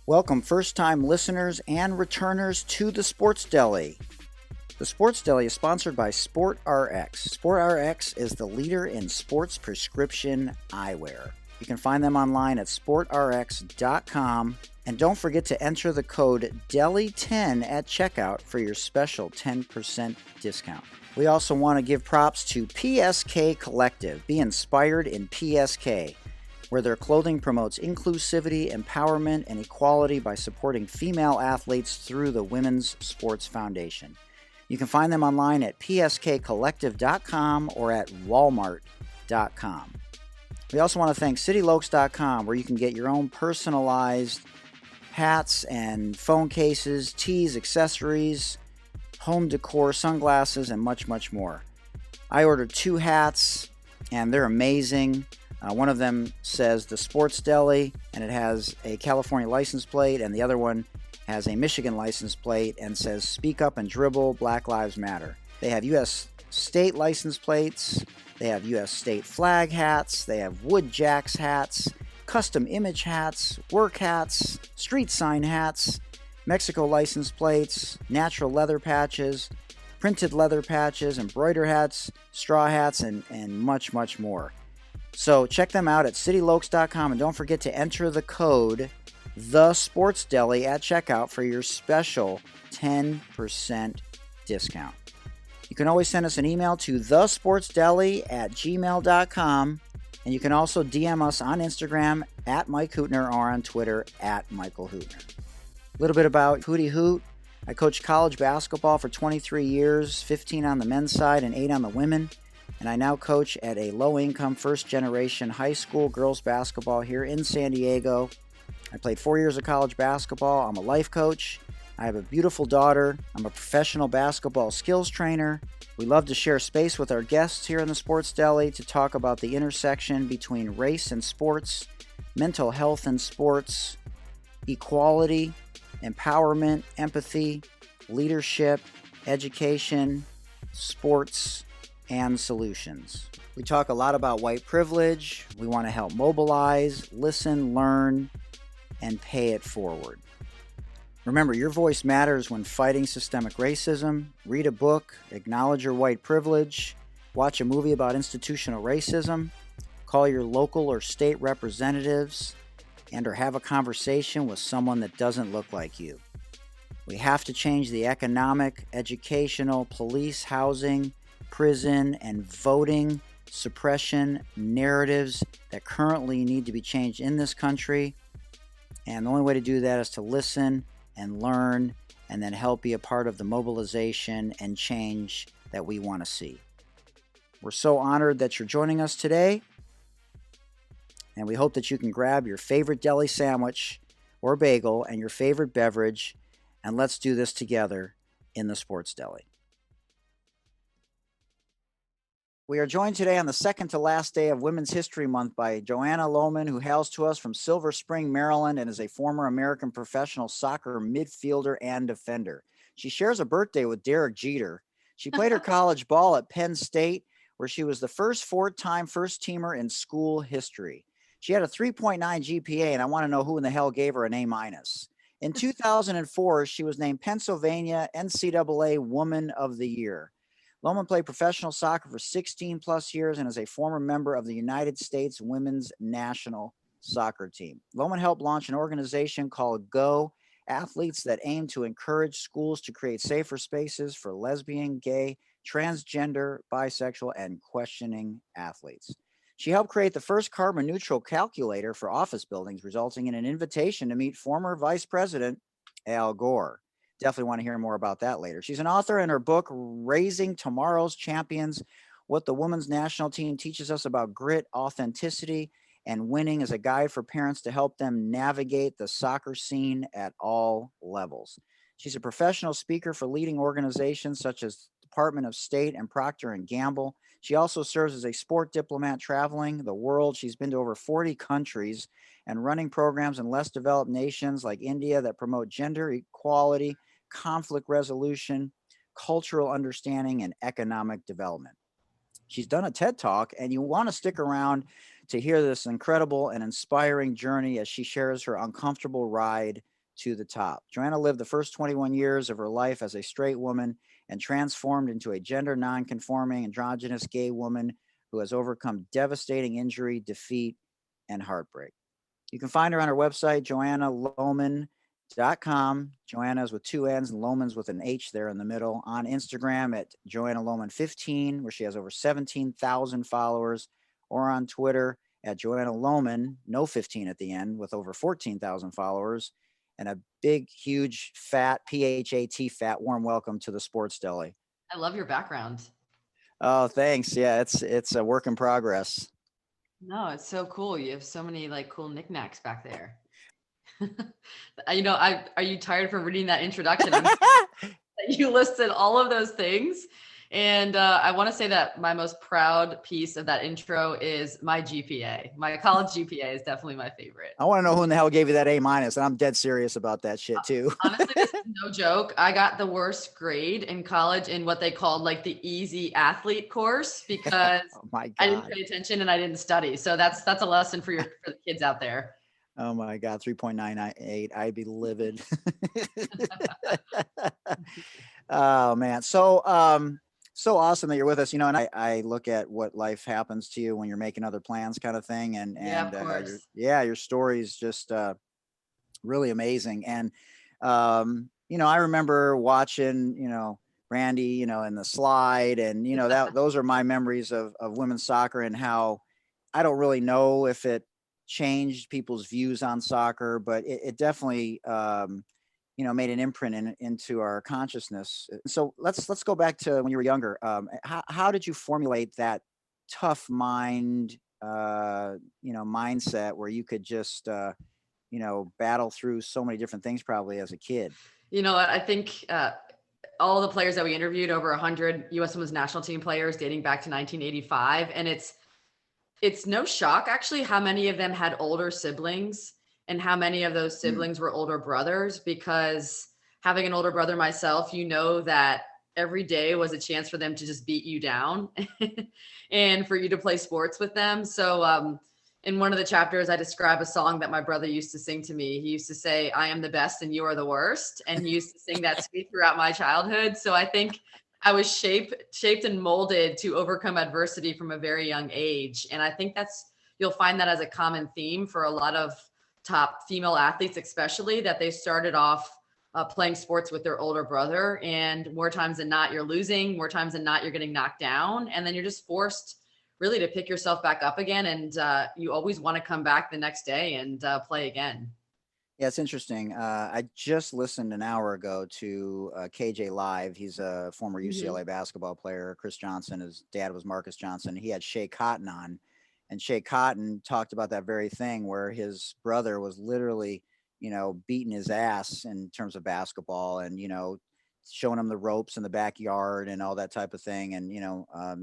Welcome first-time listeners and returners to the Sports Deli. The Sports Deli is sponsored by SportRx. SportRx is the leader in sports prescription eyewear. You can find them online at sportrx.com, and don't forget to enter the code DELI10 at checkout for your special 10% discount. We also want to give props to PSK Collective. Be inspired in PSK, where their clothing promotes inclusivity, empowerment, and equality by supporting female athletes through the Women's Sports Foundation. You can find them online at pskcollective.com or at walmart.com. We also want to thank citylokes.com, where you can get your own personalized hats and phone cases, tees, accessories, home decor, sunglasses, and much, much more. I ordered 2 hats, and they're amazing. One of them says the Sports Deli, and it has a California license plate, and the other one has a Michigan license plate and says Speak Up and Dribble, Black Lives Matter. They have U.S. state license plates, they have U.S. state flag hats, they have Wood Jacks hats, custom image hats, work hats, street sign hats, Mexico license plates, natural leather patches, printed leather patches, embroider hats, straw hats, and much, much more. So check them out at citylokes.com, and don't forget to enter the code THESPORTSDELI at checkout for your special 10% discount. You can always send us an email to thesportsdeli@gmail.com, and you can also DM us on Instagram at Mike Hootner or on Twitter at Michael Hootner. A little bit about Hootie Hoot. I coached college basketball for 23 years, 15 on the men's side and 8 on the women. And I now coach at a low-income, first-generation high school girls basketball here in San Diego. I played 4 years of college basketball. I'm a life coach. I have a beautiful daughter. I'm a professional basketball skills trainer. We love to share space with our guests here in the Sports Deli to talk about the intersection between race and sports, mental health and sports, equality, empowerment, empathy, leadership, education, sports, and solutions. We talk a lot about white privilege. We want to help mobilize, listen, learn, and pay it forward. Remember, your voice matters when fighting systemic racism. Read a book, acknowledge your white privilege, watch a movie about institutional racism, call your local or state representatives, and or have a conversation with someone that doesn't look like you. We have to change the economic, educational, police, housing, prison, and voting suppression narratives that currently need to be changed in this country. And the only way to do that is to listen and learn and then help be a part of the mobilization and change that we want to see. We're so honored that you're joining us today, and we hope that you can grab your favorite deli sandwich or bagel and your favorite beverage, and let's do this together in the Sports Deli. We are joined today on the second to last day of Women's History Month by Joanna Lohman, who hails to us from Silver Spring, Maryland, and is a former American professional soccer midfielder and defender. She shares a birthday with Derek Jeter. She played her college ball at Penn State, where she was the first 4-time first-teamer in school history. She had a 3.9 GPA, and I want to know who in the hell gave her an A-. In 2004, she was named Pennsylvania NCAA Woman of the Year. Lohman played professional soccer for 16 plus years and is a former member of the United States women's national soccer team. Lohman helped launch an organization called GO, athletes that aim to encourage schools to create safer spaces for lesbian, gay, transgender, bisexual, and questioning athletes. She helped create the first carbon neutral calculator for office buildings, resulting in an invitation to meet former Vice President Al Gore. Definitely want to hear more about that later. She's an author in her book, Raising Tomorrow's Champions, What the Women's National Team Teaches Us About Grit, Authenticity, and Winning, as a guide for parents to help them navigate the soccer scene at all levels. She's a professional speaker for leading organizations such as Department of State and Procter & Gamble. She also serves as a sport diplomat traveling the world. She's been to over 40 countries and running programs in less developed nations like India that promote gender equality, conflict resolution, cultural understanding, and economic development. She's done a TED Talk, and you want to stick around to hear this incredible and inspiring journey as she shares her uncomfortable ride to the top. Joanna lived the first 21 years of her life as a straight woman and transformed into a gender non-conforming, androgynous gay woman who has overcome devastating injury, defeat, and heartbreak. You can find her on her website, joannalohman.com. Joanna's with two N's and Lohman's with an H there in the middle. On Instagram at Joanna Lohman 15, where she has over 17,000 followers, or on Twitter at Joanna Lohman, no 15 at the end, with over 14,000 followers. And a big, huge, fat, PHAT, fat, warm welcome to the Sports Deli. I love your background. Oh, thanks. Yeah, it's a work in progress. No, it's so cool. You have so many like cool knickknacks back there. Are you tired from reading that introduction? You listed all of those things. And I want to say that my most proud piece of that intro is my GPA. My college GPA is definitely my favorite. I want to know who in the hell gave you that A-, and I'm dead serious about that shit too. Honestly, this is no joke. I got the worst grade in college in what they called like the easy athlete course because I didn't pay attention and I didn't study. So that's a lesson for the kids out there. Oh my God, 3.98. I'd be livid. Oh man. So awesome that you're with us, and I look at what life happens to you when you're making other plans kind of thing. And yeah, of course. your story is just really amazing. And, I remember watching, Randy, in the slide, and, those are my memories of women's soccer and how I don't really know if it changed people's views on soccer, but it definitely, made an imprint into our consciousness. So let's go back to when you were younger. How did you formulate that tough mind, mindset where you could just, battle through so many different things probably as a kid? I think all the players that we interviewed, over 100 U.S. Women's National Team players dating back to 1985, and it's no shock actually how many of them had older siblings. And how many of those siblings were older brothers, because having an older brother myself, that every day was a chance for them to just beat you down and for you to play sports with them. So in one of the chapters, I describe a song that my brother used to sing to me. He used to say, "I am the best and you are the worst." And he used to sing that to me throughout my childhood. So I think I was shaped and molded to overcome adversity from a very young age. And I think you'll find that as a common theme for a lot of top female athletes, especially, that they started off playing sports with their older brother, and more times than not you're losing, more times than not you're getting knocked down, and then you're just forced really to pick yourself back up again, and you always want to come back the next day and play again. Yeah, it's interesting. I just listened an hour ago to KJ Live. He's a former UCLA basketball player. Chris Johnson, his dad was Marcus Johnson. He had Shea Cotton on. And Shea Cotton talked about that very thing where his brother was literally, beating his ass in terms of basketball and, showing him the ropes in the backyard and all that type of thing, and,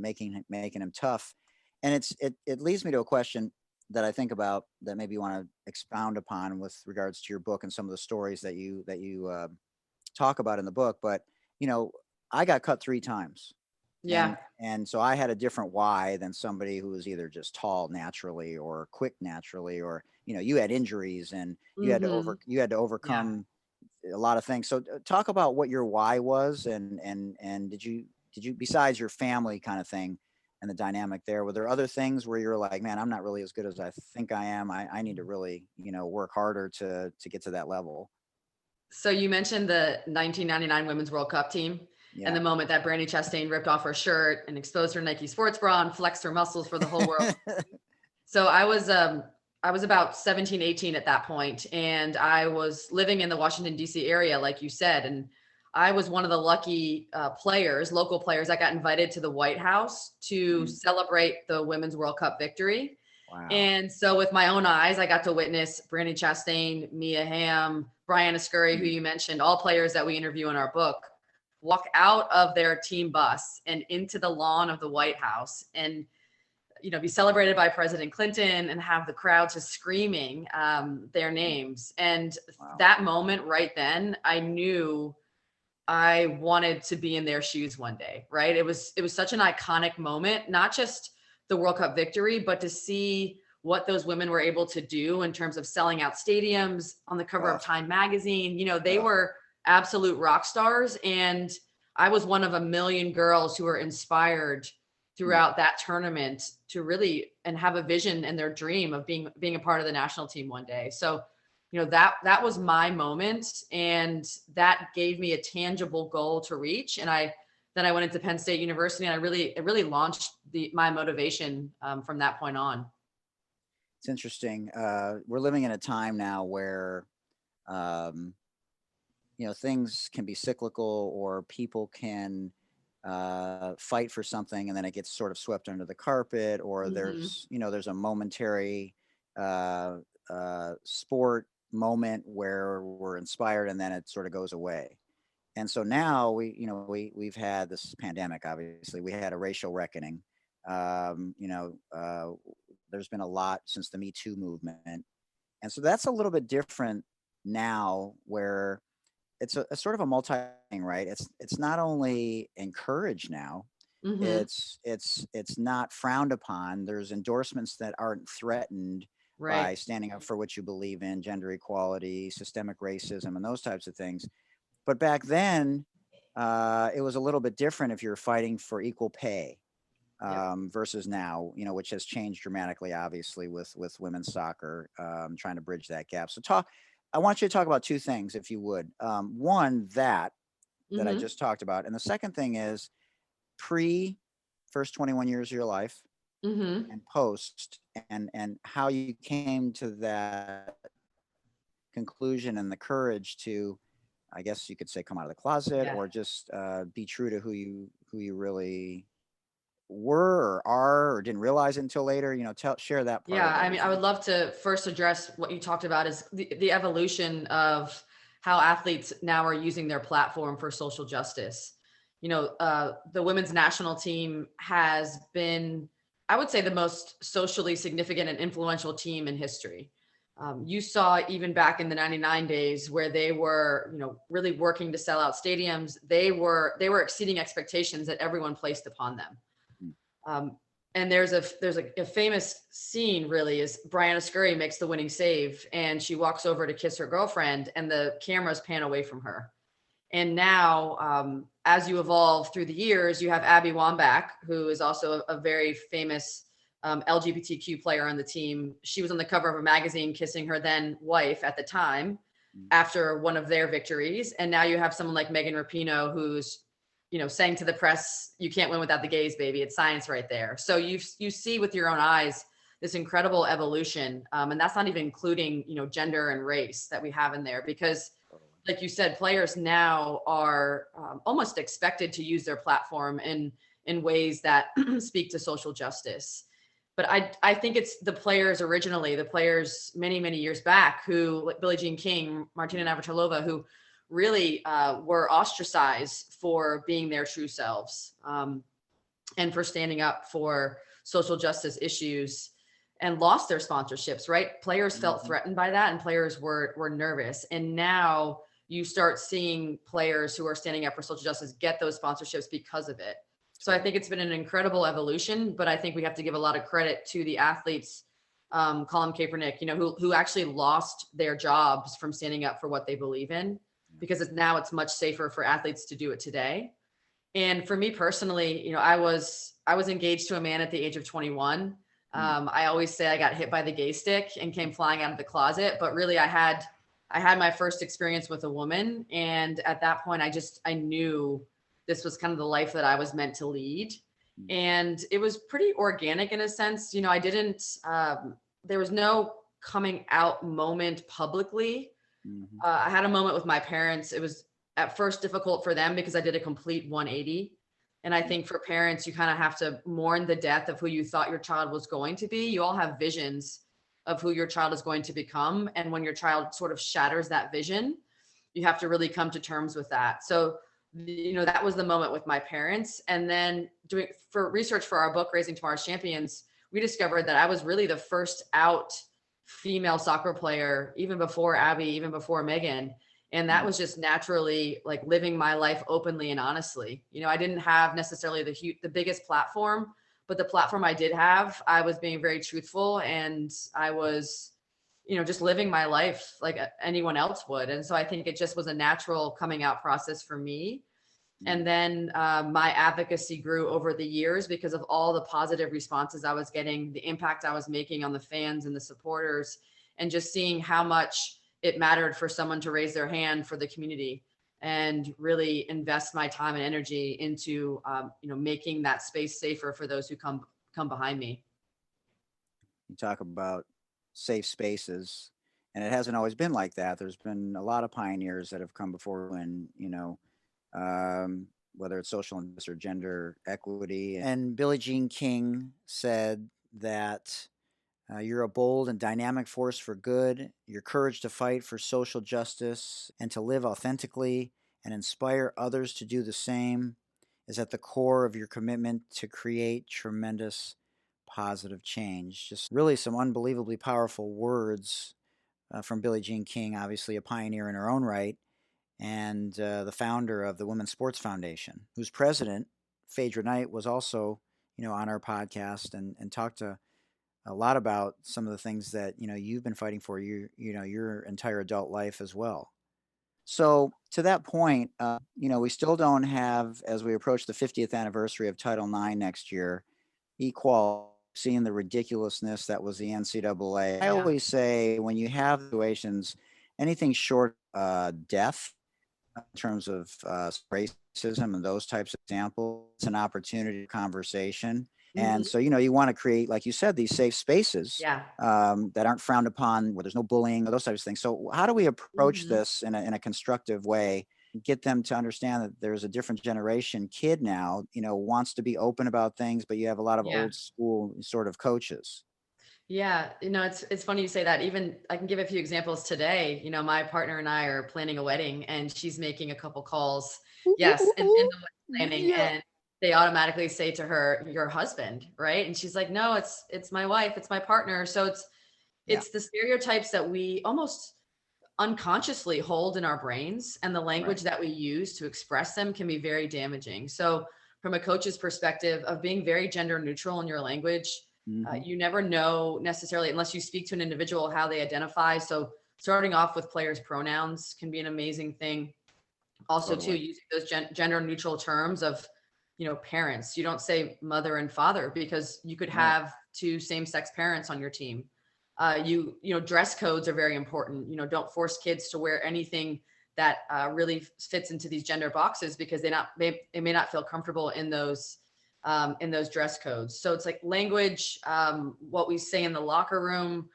making him tough. And it leads me to a question that I think about that maybe you want to expound upon with regards to your book and some of the stories that you talk about in the book. But, I got cut 3 times. Yeah. And so I had a different why than somebody who was either just tall naturally or quick naturally, or, you had injuries and you had to overcome a lot of things. So talk about what your why was, and did you, besides your family kind of thing and the dynamic there, were there other things where you're like, man, I'm not really as good as I think I am. I need to really, work harder to get to that level. So you mentioned the 1999 Women's World Cup team. Yeah. And the moment that Briana Chastain ripped off her shirt and exposed her Nike sports bra and flexed her muscles for the whole world. So I was about 17, 18 at that point, and I was living in the Washington, D.C. area, like you said. And I was one of the lucky local players that got invited to the White House to celebrate the Women's World Cup victory. Wow. And so with my own eyes, I got to witness Briana Chastain, Mia Hamm, Briana Scurry, who you mentioned, all players that we interview in our book, walk out of their team bus and into the lawn of the White House and, be celebrated by President Clinton and have the crowd just screaming their names. And that moment right then, I knew I wanted to be in their shoes one day, right? It was such an iconic moment, not just the World Cup victory, but to see what those women were able to do in terms of selling out stadiums on the cover of Time magazine. You know, they were absolute rock stars. And I was one of a million girls who were inspired throughout that tournament to really and have a vision and their dream of being a part of the national team one day. So, you know, that was my moment, and that gave me a tangible goal to reach. And then I went into Penn State University, and it really launched my motivation from that point on. It's interesting. We're living in a time now where, you know, things can be cyclical, or people can fight for something and then it gets sort of swept under the carpet, or there's, you know, there's a momentary sport moment where we're inspired and then it sort of goes away. And so now we've had this pandemic. Obviously, we had a racial reckoning. There's been a lot since the Me Too movement, and so that's a little bit different now, where it's a sort of a multi thing, right? It's not only encouraged now, it's not frowned upon. There's endorsements that aren't threatened by standing up for what you believe in, gender equality, systemic racism, and those types of things. But back then, it was a little bit different if you're fighting for equal pay versus now, you know, which has changed dramatically, obviously, with women's soccer, trying to bridge that gap. So I want you to talk about two things, if you would. One, that I just talked about. And the second thing is first 21 years of your life and post, and how you came to that conclusion and the courage to, I guess you could say, come out of the closet or just be true to who you really were or are, or didn't realize it until later. You know, share that part. Yeah, I mean, I would love to first address what you talked about is the evolution of how athletes now are using their platform for social justice. You know, the women's national team has been, I would say, the most socially significant and influential team in history. You saw even back in the 99 days where they were, you know, really working to sell out stadiums. They were exceeding expectations that everyone placed upon them. And there's a famous scene, really, is Briana Scurry makes the winning save and she walks over to kiss her girlfriend and the cameras pan away from her. And now, as you evolve through the years, you have Abby Wambach, who is also a very famous LGBTQ player on the team. She was on the cover of a magazine kissing her then wife at the time after one of their victories. And now you have someone like Megan Rapinoe, who's, you know, saying to the press, you can't win without the gays, baby. It's science right there. So you see with your own eyes this incredible evolution. And that's not even including, you know, gender and race that we have in there, because like you said, players now are almost expected to use their platform in ways that speak to social justice. But I think it's the players many, many years back, who, like Billie Jean King, Martina Navratilova, who really were ostracized for being their true selves and for standing up for social justice issues, and lost their sponsorships, right? Players felt threatened by that, and players were nervous. And now you start seeing players who are standing up for social justice get those sponsorships because of it. So I think it's been an incredible evolution, but I think we have to give a lot of credit to the athletes, Colin Kaepernick, you know, who actually lost their jobs from standing up for what they believe in, because it's much safer for athletes to do it today. And for me personally, you know, I was engaged to a man at the age of 21. I always say I got hit by the gay stick and came flying out of the closet, but really I had my first experience with a woman. And at that point, I knew this was kind of the life that I was meant to lead. And it was pretty organic in a sense. You know, there was no coming out moment publicly. I had a moment with my parents. It was at first difficult for them because I did a complete 180. And I think for parents, you kind of have to mourn the death of who you thought your child was going to be. You all have visions of who your child is going to become. And when your child sort of shatters that vision, you have to really come to terms with that. So, you know, that was the moment with my parents. And then doing for research for our book, Raising Tomorrow's Champions, we discovered that I was really the first out female soccer player, even before Abby, even before Megan. And that was just naturally like living my life openly and honestly. You know, I didn't have necessarily the biggest platform, but the platform I did have, I was being very truthful, and I was, just living my life like anyone else would. And so I think it just was a natural coming out process for me. And then my advocacy grew over the years because of all the positive responses I was getting, the impact I was making on the fans and the supporters, and just seeing how much it mattered for someone to raise their hand for the community and really invest my time and energy into, making that space safer for those who come behind me. You talk about safe spaces, and it hasn't always been like that. There's been a lot of pioneers that have come before, when whether it's social justice or gender equity. And Billie Jean King said that you're a bold and dynamic force for good. Your courage to fight for social justice and to live authentically and inspire others to do the same is at the core of your commitment to create tremendous positive change. Just really some unbelievably powerful words from Billie Jean King, obviously a pioneer in her own right, and the founder of the Women's Sports Foundation, whose president, Phaedra Knight, was also, on our podcast and talked to a lot about some of the things that, you've been fighting for your entire adult life as well. So to that point, we still don't have, as we approach the 50th anniversary of Title IX next year, equality, seeing the ridiculousness that was the NCAA. I always say, when you have situations, anything short death, in terms of racism and those types of examples, it's an opportunity for conversation. And so, you want to create, like you said, these safe spaces that aren't frowned upon, where there's no bullying or those types of things. So how do we approach this in a constructive way, get them to understand that there's a different generation kid now, wants to be open about things, but you have a lot of old school sort of coaches? Yeah, it's funny you say that. Even I can give a few examples today. My partner and I are planning a wedding, and she's making a couple calls. Yes, and in the planning, and they automatically say to her, "Your husband," right? And she's like, "No, it's my wife, it's my partner." So it's the stereotypes that we almost unconsciously hold in our brains, and the language that we use to express them can be very damaging. So from a coach's perspective of being very gender neutral in your language, you never know necessarily, unless you speak to an individual, how they identify. So starting off with players' pronouns can be an amazing thing. Also, too, using those gender neutral terms of, parents. You don't say mother and father, because you could have two same-sex parents on your team. Dress codes are very important. Don't force kids to wear anything that really fits into these gender boxes, because they may not feel comfortable in those dress codes. So it's like language, what we say in the locker room,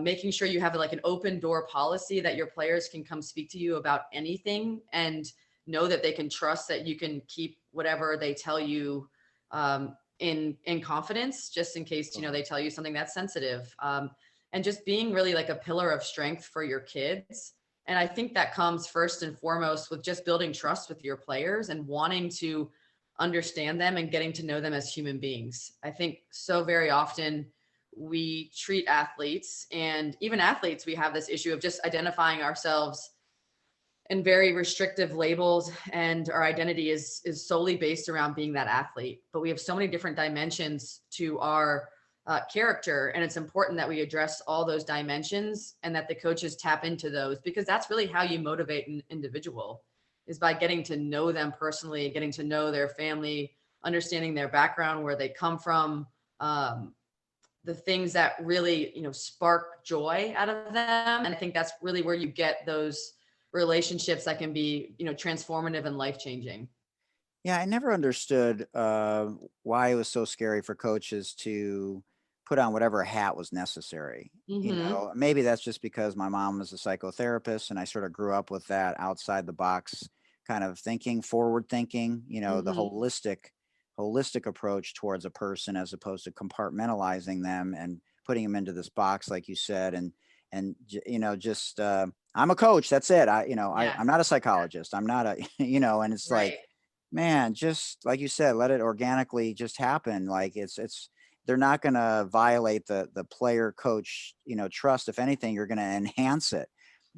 making sure you have like an open door policy that your players can come speak to you about anything, and know that they can trust that you can keep whatever they tell you in confidence, just in case, they tell you something that's sensitive. And just being really like a pillar of strength for your kids. And I think that comes first and foremost with just building trust with your players and wanting to understand them and getting to know them as human beings. I think so very often we treat athletes, and even athletes, we have this issue of just identifying ourselves in very restrictive labels, and our identity is solely based around being that athlete. But we have so many different dimensions to our character, and it's important that we address all those dimensions and that the coaches tap into those, because that's really how you motivate an individual, is by getting to know them personally, getting to know their family, understanding their background, where they come from, the things that really, spark joy out of them. And I think that's really where you get those relationships that can be, transformative and life-changing. Yeah, I never understood why it was so scary for coaches to put on whatever hat was necessary. Maybe that's just because my mom was a psychotherapist, and I sort of grew up with that outside the box kind of thinking, forward thinking, the holistic approach towards a person, as opposed to compartmentalizing them and putting them into this box, like you said. And just I'm a coach, that's it. I'm not a psychologist, I'm not a and it's like, man, just like you said, let it organically just happen. Like it's they're not going to violate the player coach trust. If anything, you're going to enhance it.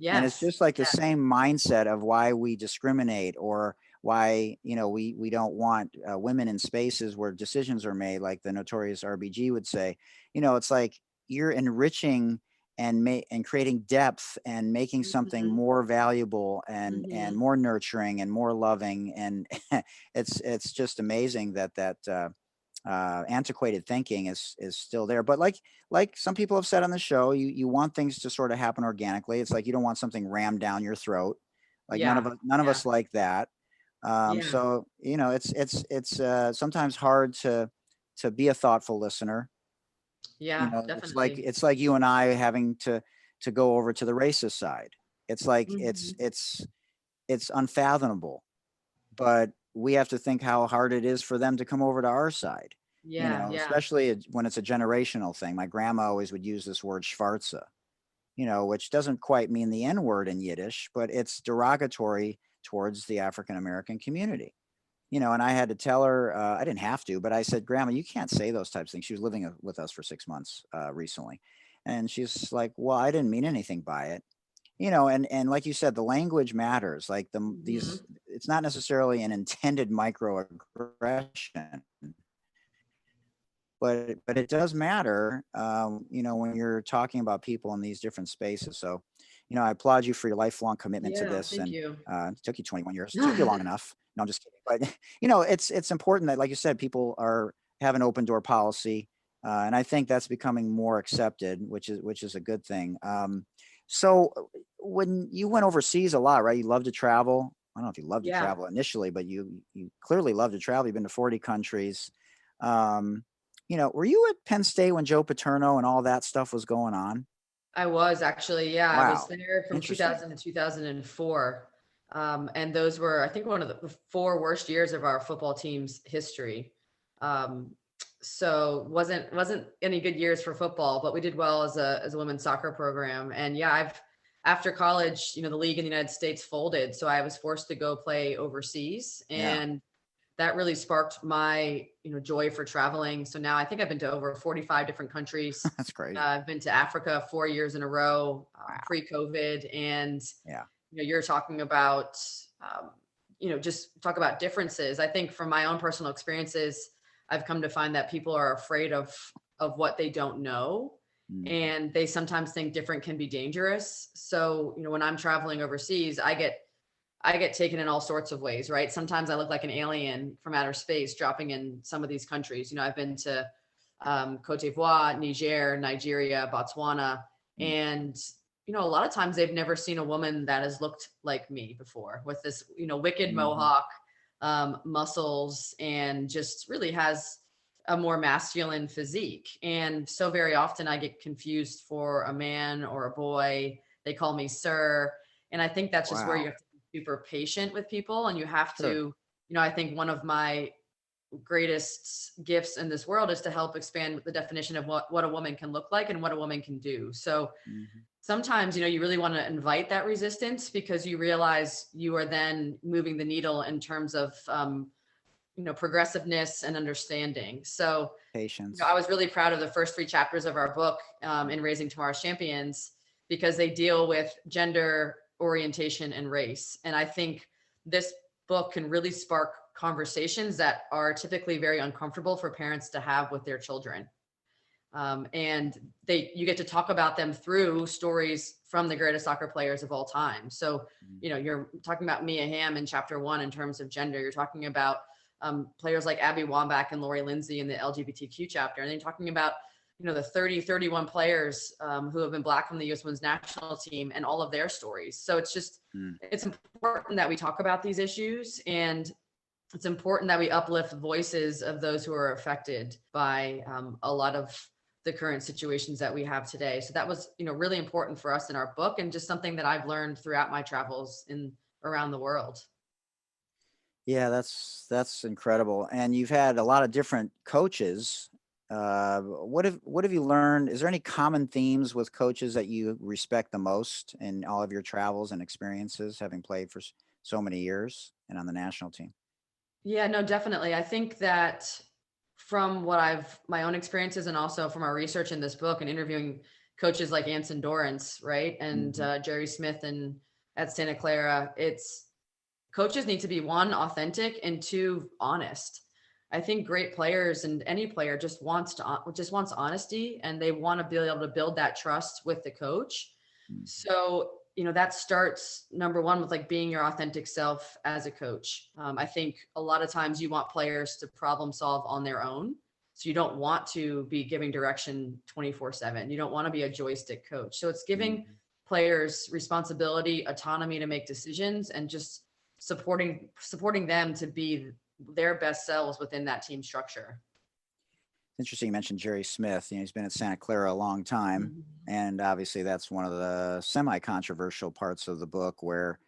And it's just like the same mindset of why we discriminate, or why, we don't want women in spaces where decisions are made, like the notorious RBG would say. It's like you're enriching and creating depth and making something Mhm. more valuable and Mhm. more nurturing and more loving. And it's just amazing that antiquated thinking is still there. But like some people have said on the show, you want things to sort of happen organically. It's like you don't want something rammed down your throat. Like none Yeah. of us none of Yeah. us like that. Yeah. So it's sometimes hard to be a thoughtful listener. Yeah, It's like definitely. you and I having to go over to the racist side. It's like Mhm. it's unfathomable, but we have to think how hard it is for them to come over to our side. Yeah, yeah. Especially when it's a generational thing. My grandma always would use this word schwarze, which doesn't quite mean the N word in Yiddish, but it's derogatory towards the African American community. And I had to tell her, I didn't have to, but I said, Grandma, you can't say those types of things. She was living with us for 6 months recently. And she's like, well, I didn't mean anything by it. And like you said, the language matters. Like Mhm. it's not necessarily an intended microaggression, but it does matter, when you're talking about people in these different spaces. So, I applaud you for your lifelong commitment to Yeah, this. thank And you. it took you 21 years. It took you long enough. No, I'm just kidding. But it's important that, like you said, people have an open door policy, and I think that's becoming more accepted, which is a good thing. So when you went overseas a lot, right? You love to travel. I don't know if you love to Yeah. travel initially, but you clearly love to travel. You've been to 40 countries. Um, were you at Penn State when Joe Paterno and all that stuff was going on? I was actually, yeah, I was Wow. there from Interesting. 2000 to 2004. And those were, I think, one of the four worst years of our football team's history. Um, so wasn't any good years for football, but we did well as a women's soccer program. And yeah, after college, the league in the United States folded, so I was forced to go play overseas, Yeah. and that really sparked my joy for traveling. So now I think I've been to over 45 different countries. That's crazy. I've been to Africa 4 years in a row, Wow. pre-COVID. And Yeah. you're talking about um, just talk about differences. I think from my own personal experiences, I've come to find that people are afraid of what they don't know, Mm. and they sometimes think different can be dangerous. So when I'm traveling overseas, I get taken in all sorts of ways, right? Sometimes I look like an alien from outer space dropping in some of these countries. I've been to Cote d'Ivoire, Niger, Nigeria, Botswana, Mm. and a lot of times they've never seen a woman that has looked like me before, with this wicked Hmm. mohawk, muscles, and just really has a more masculine physique. And so very often I get confused for a man or a boy. They call me sir, and I think that's just where you Wow. have to be super patient with people, and you have Sure. to, I think one of my greatest gifts in this world is to help expand the definition of what a woman can look like and what a woman can do. So Hmm. sometimes, you really want to invite that resistance, because you realize you are then moving the needle in terms of, progressiveness and understanding. So, I Patience. was really proud of the first three chapters of our book, in Raising Tomorrow's Champions, because they deal with gender, orientation, and race. And I think this book can really spark conversations that are typically very uncomfortable for parents to have with their children. And you get to talk about them through stories from the greatest soccer players of all time. So, Mm. you're talking about Mia Hamm in chapter 1 in terms of gender. You're talking about players like Abby Wambach and Lori Lindsay in the LGBTQ chapter. And then you're talking about, the 31 players who have been Black from the U.S. Women's National Team and all of their stories. So Mm. it's important that we talk about these issues, and it's important that we uplift voices of those who are affected by a lot of the current situations that we have today. So that was, really important for us in our book, and just something that I've learned throughout my travels in around the world. Yeah, that's incredible. And you've had a lot of different coaches. What have you learned? Is there any common themes with coaches that you respect the most in all of your travels and experiences, having played for so many years and on the national team? Yeah, no, definitely. I think that from my own experiences, and also from our research in this book and interviewing coaches like Anson Dorrance, right, and Hmm. Jerry Smith and at Santa Clara, it's coaches need to be, one, authentic, and two, honest. I think great players, and any player just wants honesty, and they want to be able to build that trust with the coach. So, that starts, number one, with like being your authentic self as a coach. I think a lot of times you want players to problem solve on their own. So you don't want to be giving direction 24/7. You don't want to be a joystick coach. So it's giving players responsibility, autonomy to make decisions, and just supporting them to be their best selves within that team structure. Interesting. You mentioned Jerry Smith. He's been at Santa Clara a long time. And obviously that's one of the semi-controversial parts of the book where,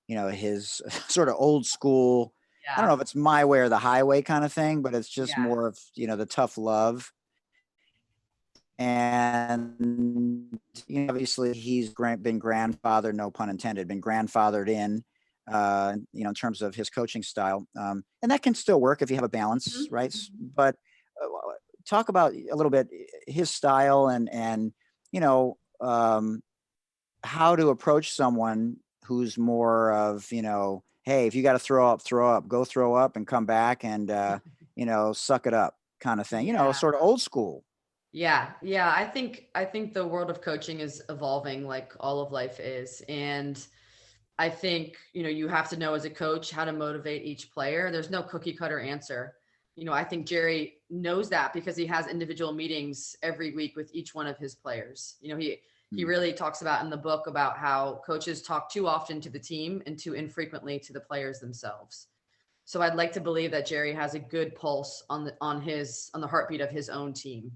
his sort of old school, I don't know if it's my way or the highway kind of thing, but it's just more of, the tough love. And, obviously he's been grandfathered, no pun intended, been grandfathered in terms of his coaching style. And that can still work if you have a balance, right? But talk about a little bit his style and how to approach someone who's more of, hey, if you got to throw up, go throw up and come back and, suck it up kind of thing, sort of old school. Yeah. I think the world of coaching is evolving like all of life is. And I think, you have to know as a coach how to motivate each player. There's no cookie cutter answer. I think Jerry knows that because he has individual meetings every week with each one of his players. He really talks about in the book about how coaches talk too often to the team and too infrequently to the players themselves. So I'd like to believe that Jerry has a good pulse on the heartbeat of his own team.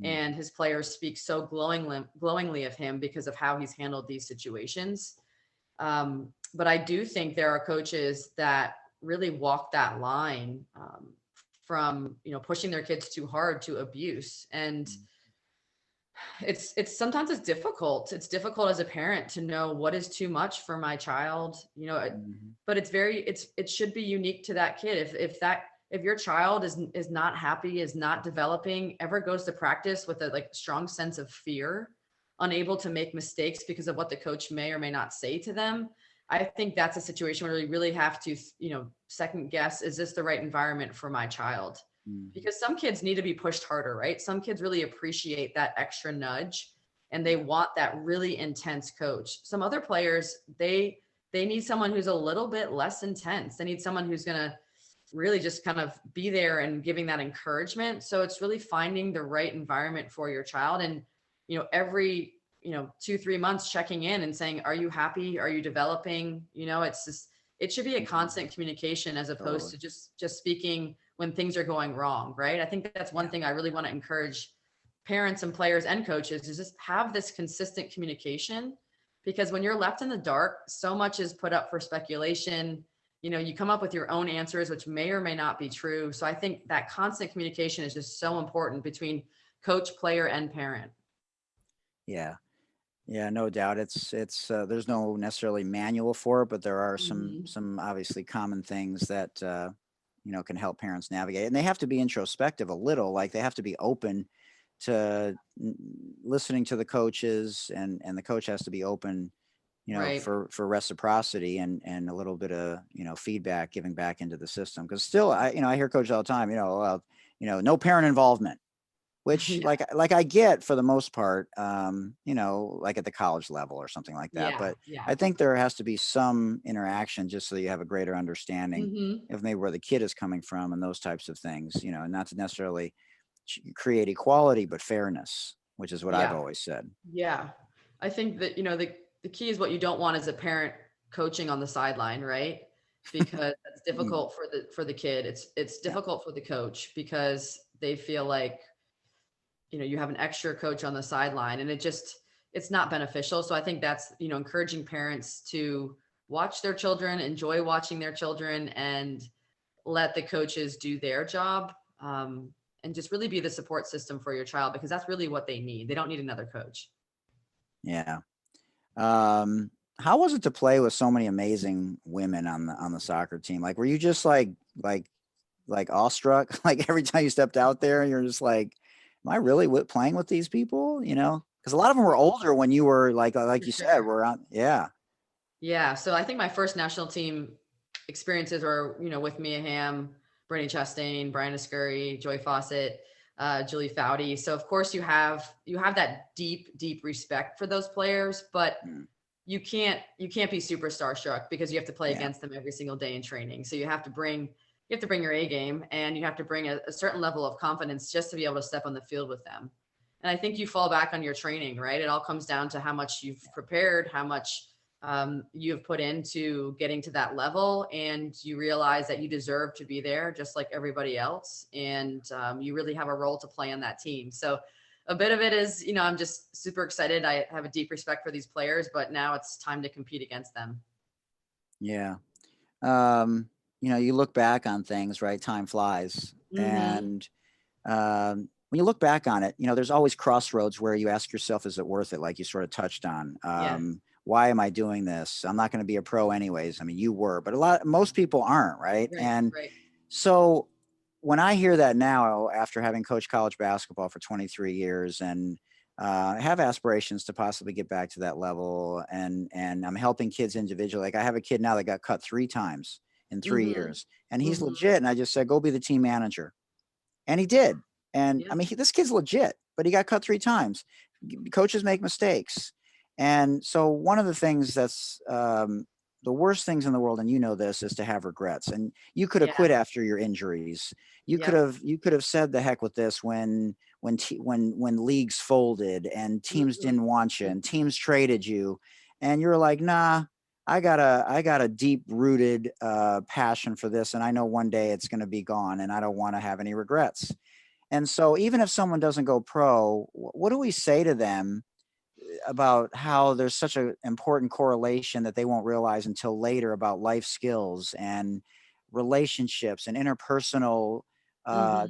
And his players speak so glowingly of him because of how he's handled these situations. But I do think there are coaches that really walk that line from, pushing their kids too hard to abuse. And it's sometimes it's difficult. It's difficult as a parent to know what is too much for my child, but it should be unique to that kid. If your child is not happy, is not developing, ever goes to practice with a strong sense of fear, unable to make mistakes because of what the coach may or may not say to them, I think that's a situation where we really have to, second guess, is this the right environment for my child? Because some kids need to be pushed harder, right? Some kids really appreciate that extra nudge and they want that really intense coach. Some other players, they need someone who's a little bit less intense. They need someone who's going to really just kind of be there and giving that encouragement. So it's really finding the right environment for your child. And, every 2-3 months checking in and saying, are you happy? Are you developing? It should be a constant communication as opposed to just speaking when things are going wrong. Right. I think that's one thing I really want to encourage parents and players and coaches is just have this consistent communication, because when you're left in the dark, so much is put up for speculation. You come up with your own answers, which may or may not be true. So I think that constant communication is just so important between coach, player, and parent. Yeah, no doubt. It's there's no necessarily manual for it, but there are some obviously common things that, can help parents navigate, and they have to be introspective a little, like they have to be open to listening to the coaches, and the coach has to be open, Right. for reciprocity and a little bit of, feedback, giving back into the system. Cause still, I hear coaches all the time, no parent involvement, which like I get for the most part, like at the college level or something like that. But I think there has to be some interaction just so you have a greater understanding of maybe where the kid is coming from and those types of things, and not to necessarily create equality, but fairness, which is what I've always said. Yeah. I think that, the key is what you don't want as a parent coaching on the sideline, right? Because it's difficult for the kid. It's difficult for the coach because they feel like, you have an extra coach on the sideline and it's not beneficial. So I think that's, encouraging parents to watch their children, enjoy watching their children, and let the coaches do their job. And just really be the support system for your child, because that's really what they need. They don't need another coach. Yeah. How was it to play with so many amazing women on the soccer team? Like, were you just like awestruck? Like every time you stepped out there, you're just like, am I really playing with these people? Because a lot of them were older when you were like you said, we're on. Yeah. Yeah. So I think my first national team experiences or, with Mia Hamm, Brittany Chastain, Briana Scurry, Joy Fawcett, Julie Foudy. So of course you have that deep respect for those players, but you can't be super starstruck because you have to play against them every single day in training. So you have to bring your A game, and you have to bring a certain level of confidence just to be able to step on the field with them. And I think you fall back on your training, right? It all comes down to how much you've prepared, how much you have put into getting to that level, and you realize that you deserve to be there just like everybody else. And you really have a role to play on that team. So a bit of it is, I'm just super excited. I have a deep respect for these players, but now it's time to compete against them. Yeah. You look back on things, right? Time flies. And when you look back on it, there's always crossroads where you ask yourself, is it worth it? Like you sort of touched on. Yes. Why am I doing this? I'm not going to be a pro anyways. I mean, you were, but most people aren't, right? Right. And Right. so when I hear that now, after having coached college basketball for 23 years and have aspirations to possibly get back to that level, and I'm helping kids individually. Like I have a kid now that got cut 3 times in 3 years, and he's legit. And I just said, go be the team manager, and he did. And I mean, this kid's legit, but he got cut 3 times. Coaches make mistakes. And so one of the things that's the worst things in the world, and this, is to have regrets. And you could have quit after your injuries. You could have said the heck with this when leagues folded and teams didn't want you and teams traded you, and you're like, nah, I got a deep rooted passion for this, and I know one day it's going to be gone, and I don't want to have any regrets. And so even if someone doesn't go pro, what do we say to them about how there's such an important correlation that they won't realize until later about life skills and relationships and interpersonal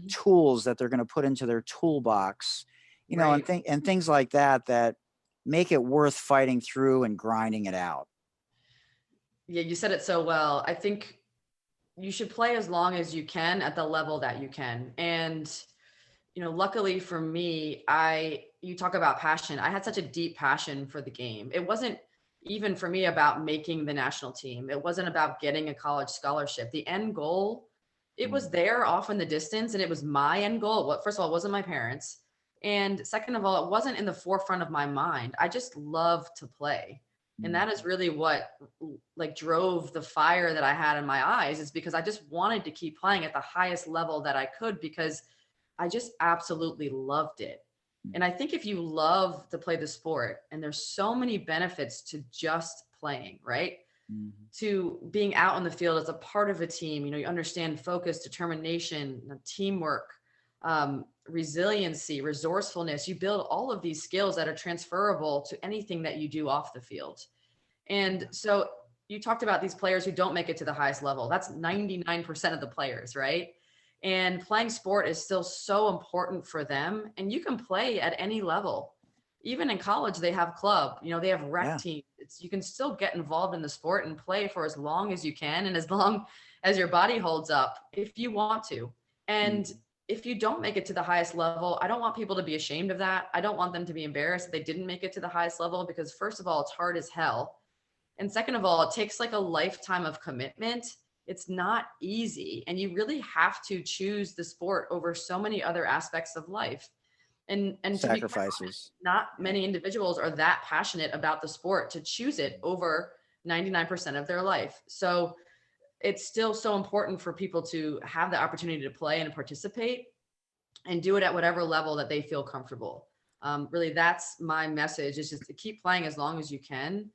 tools that they're going to put into their toolbox, and things like that make it worth fighting through and grinding it out. Yeah, you said it so well. I think you should play as long as you can at the level that you can. And luckily for me, you talk about passion. I had such a deep passion for the game. It wasn't even for me about making the national team. It wasn't about getting a college scholarship. The end goal, it was there off in the distance, and it was my end goal. First of all, it wasn't my parents. And second of all, it wasn't in the forefront of my mind. I just love to play. And that is really what drove the fire that I had in my eyes, is because I just wanted to keep playing at the highest level that I could, because I just absolutely loved it. And I think if you love to play the sport, and there's so many benefits to just playing, right? To being out on the field as a part of a team, you understand focus, determination, teamwork, resiliency, resourcefulness. You build all of these skills that are transferable to anything that you do off the field. And so you talked about these players who don't make it to the highest level. That's 99% of the players, right? And playing sport is still so important for them. And you can play at any level. Even in college, they have club, they have rec teams. You can still get involved in the sport and play for as long as you can, and as long as your body holds up, if you want to. And if you don't make it to the highest level, I don't want people to be ashamed of that. I don't want them to be embarrassed that they didn't make it to the highest level, because first of all, it's hard as hell. And second of all, it takes like a lifetime of commitment. It's not easy. And you really have to choose the sport over so many other aspects of life. And sacrifices. To be honest, not many individuals are that passionate about the sport to choose it over 99% of their life. So it's still so important for people to have the opportunity to play and participate, and do it at whatever level that they feel comfortable. Really, that's my message, is just to keep playing as long as you can,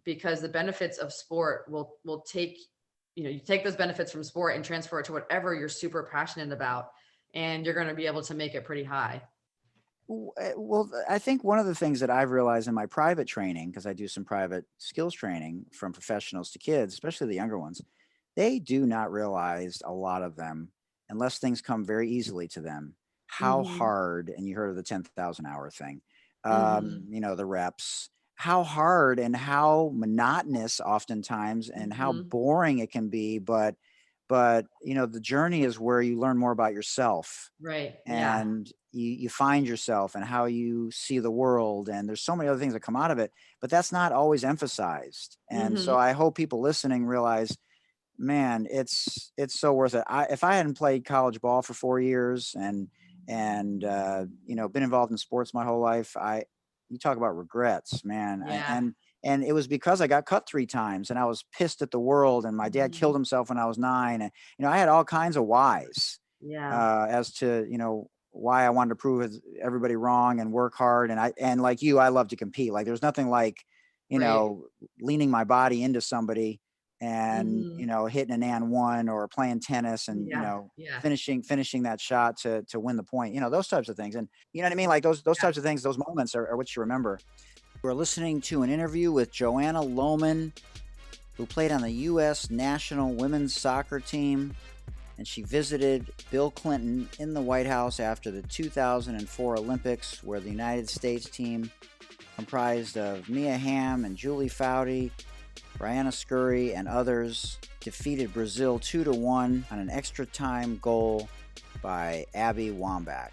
because the benefits of sport will take, you take those benefits from sport and transfer it to whatever you're super passionate about, and you're going to be able to make it pretty high. Well, I think one of the things that I've realized in my private training, because I do some private skills training from professionals to kids, especially the younger ones, they do not realize, a lot of them, unless things come very easily to them, how hard, and you heard of the 10,000 hour thing, the reps, how hard and how monotonous oftentimes, and how boring it can be. But the journey is where you learn more about yourself, right? And you find yourself and how you see the world, and there's so many other things that come out of it, but that's not always emphasized. And so I hope people listening realize man, it's so worth it. If I hadn't played college ball for 4 years and you know, been involved in sports my whole life, you talk about regrets, man. Yeah. And it was because I got cut 3 times and I was pissed at the world. And my dad killed Mhm. himself when I was 9. And you know, I had all kinds of whys Yeah. as to, you know, why I wanted to prove everybody wrong and work hard. And like you, I love to compete. Like there's nothing like, you Right. know, leaning my body into somebody and, you Mhm. know, hitting an and one or playing tennis and, you Yeah. know, Yeah. finishing that shot to win the point, you know, those types of things. And you know what I mean? Like those Yeah. types of things, those moments are what you remember. We're listening to an interview with Joanna Lohman, who played on the U.S. national women's soccer team, and she visited Bill Clinton in the White House after the 2004 Olympics, where the United States team, comprised of Mia Hamm and Julie Foudy, Briana Scurry, and others, defeated Brazil 2-1 on an extra time goal by Abby Wambach.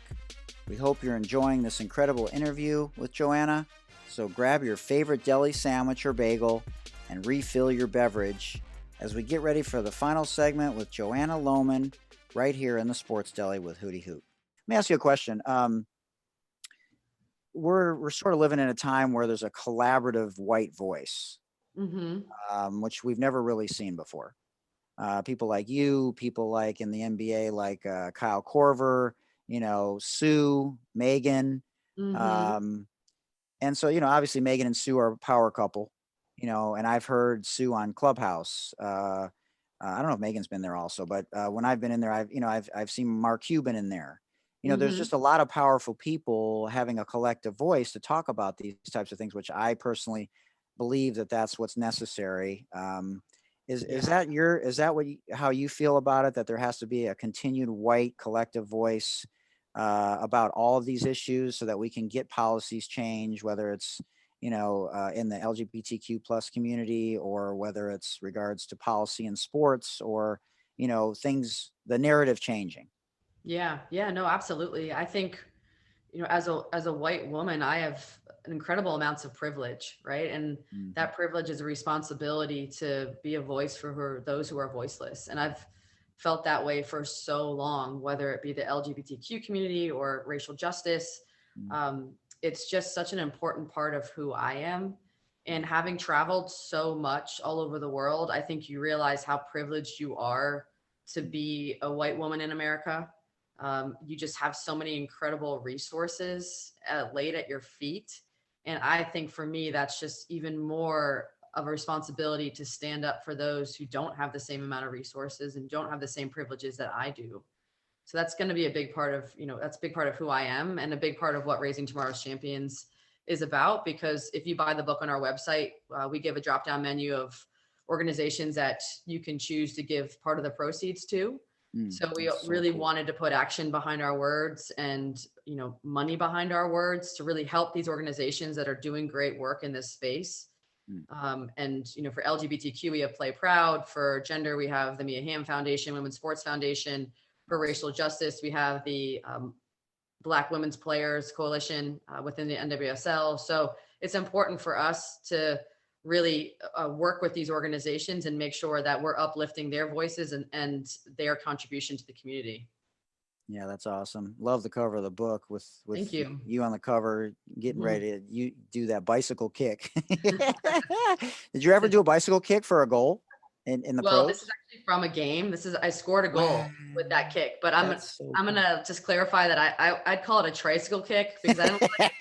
We hope you're enjoying this incredible interview with Joanna. So grab your favorite deli sandwich or bagel and refill your beverage as we get ready for the final segment with Joanna Lohman right here in the Sports Deli with Hootie Hoot. Let me ask you a question. We're sort of living in a time where there's a collaborative white voice, Mhm. which we've never really seen before. People like you, people like in the NBA, like Kyle Korver, you know, Sue, Megan. Mhm. Um, and so, you know, obviously Megan and Sue are a power couple, you know, and I've heard Sue on Clubhouse. I don't know if Megan's been there also, but when I've been in there, I've seen Mark Cuban in there. You know, there's Mhm. just a lot of powerful people having a collective voice to talk about these types of things, which I personally believe that that's what's necessary. Is Yeah. that how you feel about it? That there has to be a continued white collective voice about all of these issues, so that we can get policies changed, whether it's you know in the LGBTQ plus community or whether it's regards to policy in sports or you know things, the narrative changing. Yeah. Yeah. No, absolutely. I think, as a white woman, I have an incredible amounts of privilege, right? And Mhm. that privilege is a responsibility to be a voice for those who are voiceless. And I've felt that way for so long, whether it be the LGBTQ community or racial justice. Mm. Um, it's just such an important part of who I am. And Yeah. having traveled so much all over the world, I think you realize how privileged you are to Mm. be a white woman in America. You just have so many incredible resources laid at your feet. And I think for me, that's just even more of a responsibility to stand up for those who don't have the same amount of resources and don't have the same privileges that I do. So that's going to be a big part of, that's a big part of who I am and a big part of what Raising Tomorrow's Champions is about. Because if you buy the book on our website, we give a drop down menu of organizations that you can choose to give part of the proceeds to. Mm. So we That's so really cool. wanted to put action behind our words and, money behind our words to really help these organizations that are doing great work in this space. Mm. And for LGBTQ, we have Play Proud. For gender, we have the Mia Hamm Foundation, Women's Sports Foundation. For Awesome. racial justice, we have the Black Women's Players Coalition within the NWSL. So it's important for us to really work with these organizations and make sure that we're uplifting their voices and their contribution to the community. Yeah, that's awesome. Love the cover of the book with Thank you. you on the cover, getting Mhm. ready to you do that bicycle kick. Did you ever do a bicycle kick for a goal in the Well, this is pros? actually from a game. I scored a Wow, goal with that kick, but that's so I'm cool. gonna just clarify that I'd call it a tricycle kick because I don't think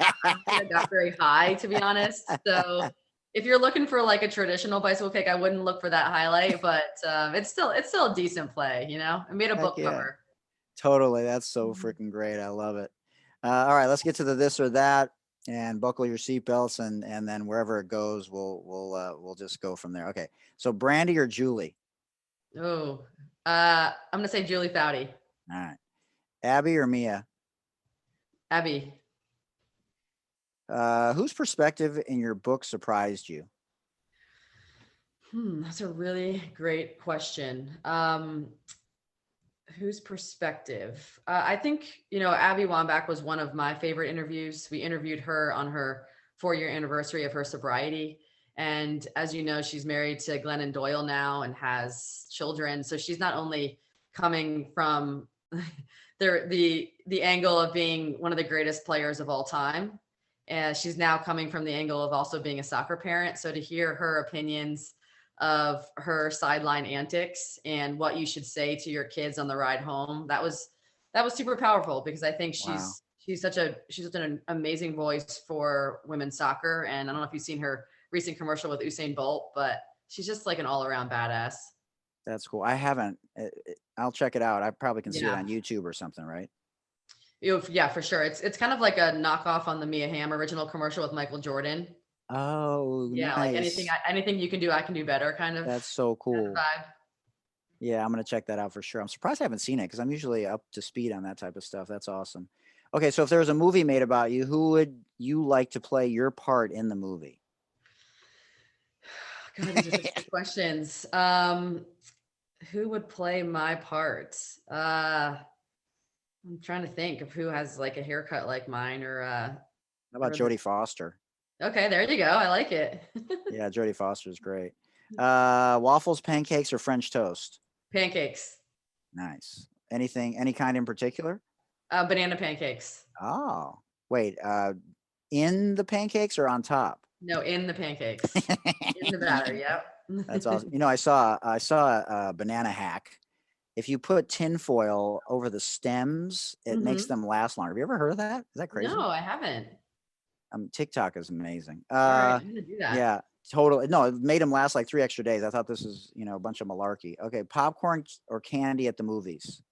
it got very high, to be honest. So if you're looking for like a traditional bicycle kick, I wouldn't look for that highlight, but it's still a decent play. It made a Heck book yeah. cover. Totally. That's so Mhm. freaking great. I love it. All right, let's get to the this or that and buckle your seatbelts and then wherever it goes, we'll just go from there. Okay. So Brandy or Julie? Oh, I'm gonna say Julie Foudy. All right. Abby or Mia? Abby. Whose perspective in your book surprised you? That's a really great question. Whose perspective? I think, Abby Wambach was one of my favorite interviews. We interviewed her on her 4-year anniversary of her sobriety. And as you know, she's married to Glennon Doyle now and has children. So she's not only coming from the angle of being one of the greatest players of all time, and she's now coming from the angle of also being a soccer parent. So to hear her opinions of her sideline antics and what you should say to your kids on the ride home, that was super powerful, because I think Wow. she's such an amazing voice for women's soccer. And I don't know if you've seen her recent commercial with Usain Bolt, but she's just like an all around badass. That's cool. I haven't. I'll check it out. I probably can see it Yeah. on YouTube or something, right? Yeah, for sure. It's kind of like a knockoff on the Mia Hamm original commercial with Michael Jordan. Oh, Yeah, like anything nice. you can do, I can do better kind of That's so cool. vibe. Yeah, I'm gonna check that out for sure. I'm surprised I haven't seen it because I'm usually up to speed on that type of stuff. That's awesome. Okay, so if there was a movie made about you, who would you like to play your part in the movie? God, these are such good questions. Who would play my part? I'm trying to think of who has like a haircut like mine, or How about or Jodie this. Foster? Okay, there you go. I like it. Yeah, Jodie Foster is great. Waffles, pancakes, or French toast? Pancakes. Nice. Anything, any kind in particular? Banana pancakes. Oh, wait. In the pancakes or on top? No, in the pancakes. In the batter. Yep. That's awesome. You know, I saw a banana hack. If you put tinfoil over the stems, it makes Mhm. them last longer. Have you ever heard of that? Is that crazy? No, I haven't. TikTok is amazing. All right, I'm gonna do that. Yeah, totally. No, it made them last like 3 extra days. I thought this was, a bunch of malarkey. Okay, popcorn or candy at the movies?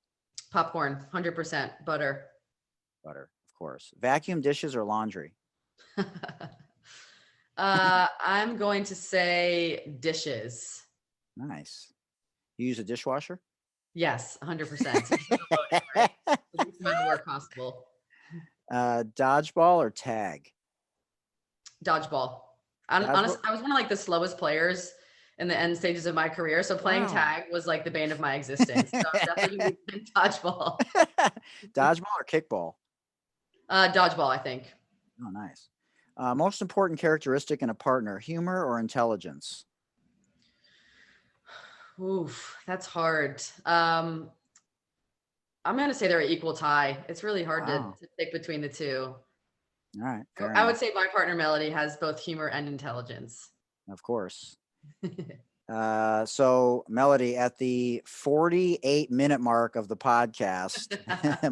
Popcorn, 100% butter. Butter, of course. Vacuum dishes or laundry? I'm going to say dishes. Nice. You use a dishwasher? Yes, 100%. Right? The least amount of work possible. Dodgeball or tag? Dodgeball. Dodgeball? I was one of like the slowest players in the end stages of my career. So playing Wow. tag was like the bane of my existence. So I'm definitely gonna be playing dodgeball. Dodgeball or kickball? Dodgeball, I think. Oh, nice. Most important characteristic in a partner, humor or intelligence? Oof, that's hard. I'm gonna say they're an equal tie. It's really hard Wow. to pick between the two. All right, fair I would enough. say my partner Melody has both humor and intelligence. Of course. So Melody, at the 48-minute mark of the podcast,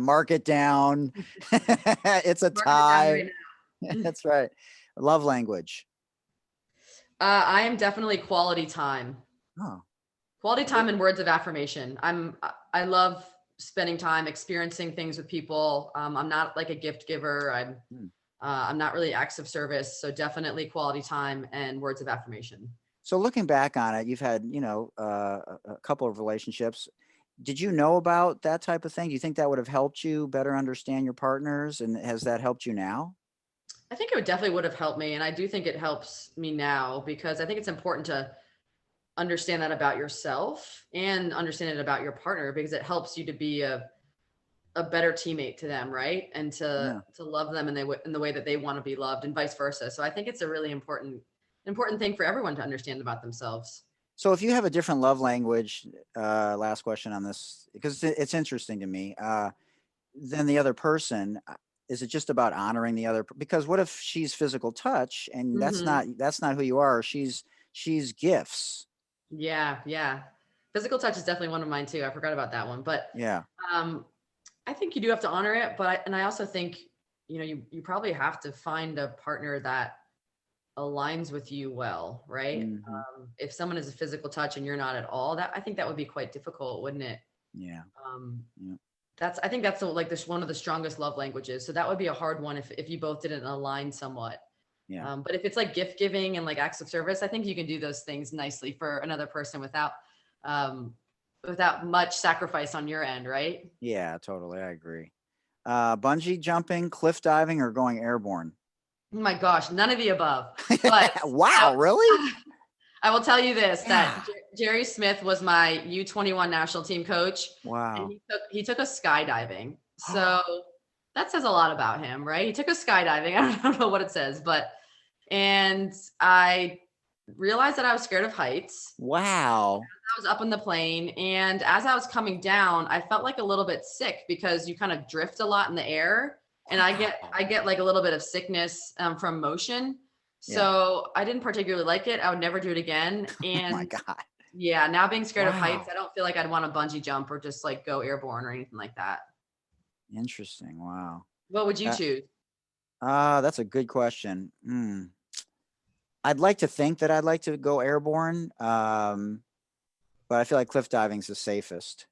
mark it down. It's a Marking it down tie. right now. That's right. Love language. I am definitely quality time. Oh, Quality time and words of affirmation. I love spending time experiencing things with people. I'm not like a gift giver. I'm not really acts of service. So definitely quality time and words of affirmation. so looking back on it, you've had, a couple of relationships. Did you know about that type of thing? Do you think that would have helped you better understand your partners? And has that helped you now? I think it definitely would have helped me. And I do think it helps me now, because I think it's important to understand that about yourself and understand it about your partner, because it helps you to be a better teammate to them, right? And Yeah. to love them in the way that they want to be loved, and vice versa. So I think it's a really important thing for everyone to understand about themselves. So if you have a different love language, last question on this, because it's interesting to me, than the other person, is it just about honoring the other? Because what if she's physical touch and Hmm. that's not who you are? She's gifts. Yeah. Physical touch is definitely one of mine too. I forgot about that one, but Yeah. um, I think you do have to honor it. But I also think, you probably have to find a partner that aligns with you well, right? Hmm. If someone is a physical touch and you're not at all, that I think that would be quite difficult, wouldn't it? Yeah. Um, Yeah. I think that's this one of the strongest love languages. So that would be a hard one if you both didn't align somewhat. Yeah. But if it's like gift giving and like acts of service, I think you can do those things nicely for another person um, without much sacrifice on your end, right? Yeah, totally. I agree. Bungee jumping, cliff diving, or going airborne? Oh my gosh, none of the above. But Wow, really? I will tell you this, Yeah. that Jerry Smith was my U21 national team coach, and Wow. he took us skydiving. So that says a lot about him, right? He took us skydiving. I don't know what it says, but and I realized that I was scared of heights. Wow. I was up in the plane, and as I was coming down, I felt like a little bit sick because you kind of drift a lot in the air, and I get like a little bit of sickness from motion. Yeah. So I didn't particularly like it. I would never do it again. Oh my And God. yeah, now being scared of heights, Wow. I don't feel like I'd want to bungee jump or just like go airborne or anything like that. Interesting. Wow. What would you choose? That's a good question. I'd like to think that I'd like to go airborne, but I feel like cliff diving's the safest.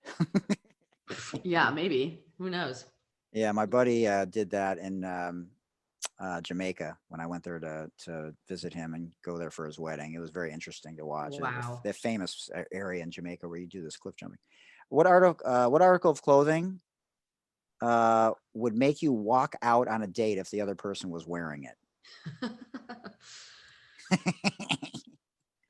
Yeah, maybe. Who knows? Yeah, my buddy did that in Jamaica when I went there to visit him and go there for his wedding. It was very interesting to watch. Wow. The famous area in Jamaica where you do this cliff jumping. What article of clothing would make you walk out on a date if the other person was wearing it?